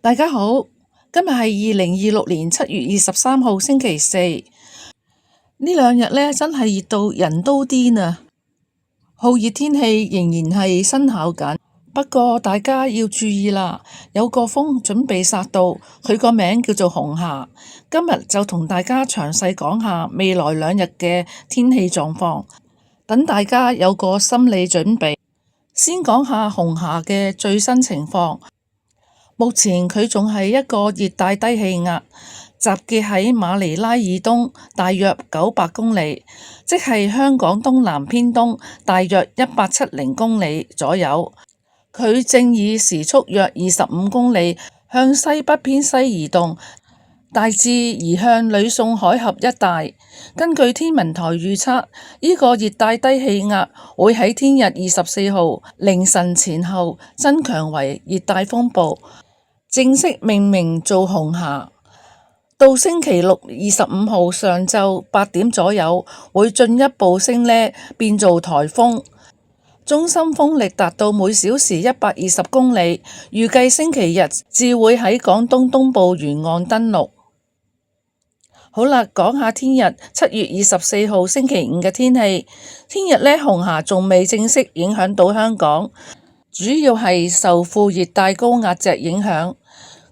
大家好，今日係2026年7月23號星期四。呢兩日呢，真係熱到人都癲啊！酷熱天氣仍然係生效緊，不過大家要注意啦，有個風準備殺到，佢個名叫做紅霞。今日就同大家詳細講下未來兩日嘅天氣狀況，等大家有個心理準備。先講下紅霞嘅最新情況。目前佢仲係一個熱帶低氣壓，集結喺馬尼拉以東大約900公里，即係香港東南偏東大約1870公里左右。佢正以時速約25公里向西北偏西移動，大致移向呂宋海峽一帶。根據天文台預測，呢個熱帶低氣壓會喺聽日24號凌晨前後增強為熱帶風暴，正式命名做紅霞。到星期六25號上晝8點左右，會進一步升呢變做颱風，中心風力達到每小時120公里，預計星期日至會喺廣東東部沿岸登陸。好啦，講下聽日7月24號星期五嘅天氣。聽日呢，紅霞仲未正式影響到香港，主要係受副熱帶高壓脊影響。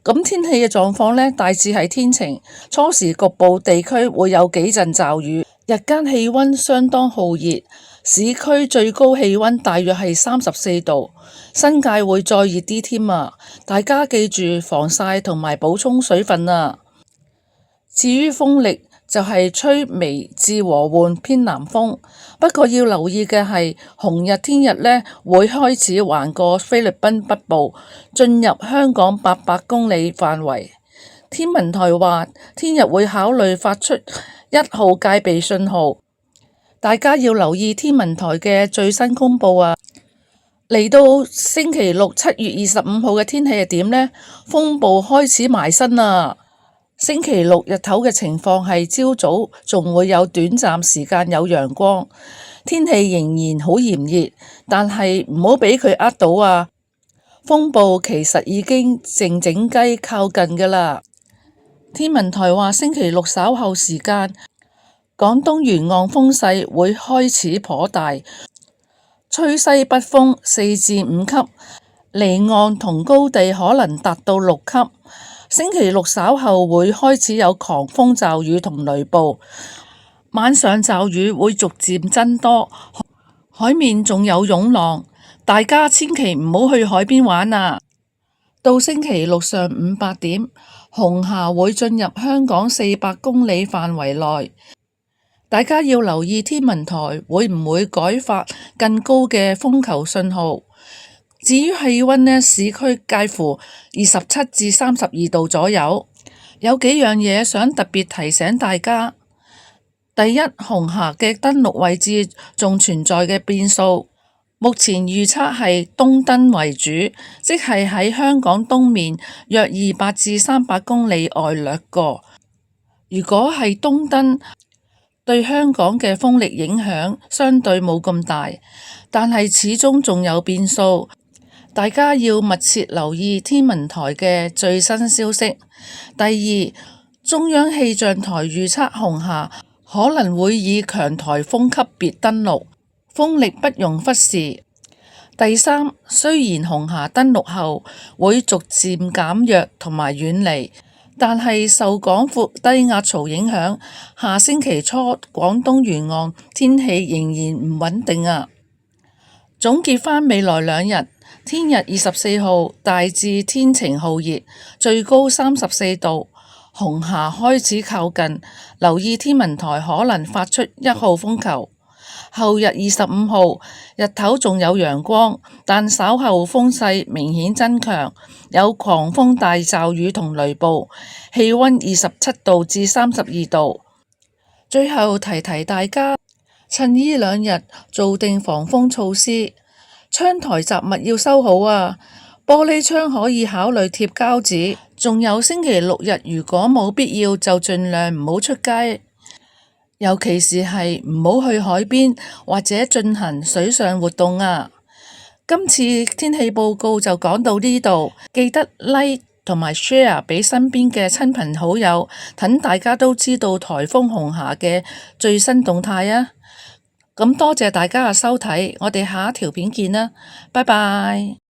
咁天氣嘅狀況呢，大致係天晴，初時局部地區會有幾陣驟雨，日間氣溫相當酷熱，市區最高氣溫大約係34度，新界會再熱啲添啊！大家記住防曬同埋補充水分啊！至於風力就係吹微至和緩偏南風，不過要留意嘅係紅日聽日呢會開始橫過菲律賓北部，進入香港800公里範圍。天文台話聽日會考慮發出1號戒備信號，大家要留意天文台嘅最新公佈啊！嚟到星期六7月25號嘅天氣係點呢？風暴開始埋身啦！星期六日頭嘅情況係朝早仲會有短暫時間有陽光，天氣仍然好炎熱，但係唔好俾佢呃到啊！風暴其實已經靜靜雞靠近㗎啦。天文台話星期六稍後時間，廣東沿岸風勢會開始頗大，吹西北風4至5級，離岸同高地可能達到6級。星期六稍後會開始有狂風驟雨同雷暴，晚上驟雨會逐漸增多，海面仲有湧浪，大家千祈唔好去海邊玩啊！到星期六上午8點，紅霞會進入香港400公里範圍內，大家要留意天文台會唔會改發更高嘅風球信號。至於氣溫呢，市區介乎27至32度左右。有幾樣嘢想特別提醒大家。第一，紅霞嘅登陸位置仲存在嘅變數，目前預測係東登為主，即係喺香港東面約200至300公里外掠過。如果係東登，對香港嘅風力影響相對冇咁大，但係始終仲有變數。大家要密切留意天文台嘅最新消息。第二，中央氣象台預測紅霞可能會以強颱風級別登陸，風力不容忽視。第三，雖然紅霞登陸後會逐漸減弱同埋遠離，但係受廣闊低壓槽影響，下星期初廣東沿岸天氣仍然唔穩定啊。總結返未來兩日。聽日24號大致天晴酷熱，最高34度，紅霞開始靠近，留意天文台可能發出1號風球。後日25號日頭仲有陽光，但稍後風勢明顯增強，有狂風大驟雨同雷暴，氣溫27度至32度。最後提提大家，趁呢兩日做定防風措施。窗台雜物要收好啊！玻璃窗可以考慮貼膠紙。仲有星期六日，如果冇必要就盡量唔好出街，尤其是係唔好去海邊或者進行水上活動啊！今次天氣報告就講到呢度，記得 like 同埋 share 俾身邊嘅親朋好友，等大家都知道颱風紅霞嘅最新動態啊！咁多謝大家嘅收睇，我哋下一條片見啦，拜拜。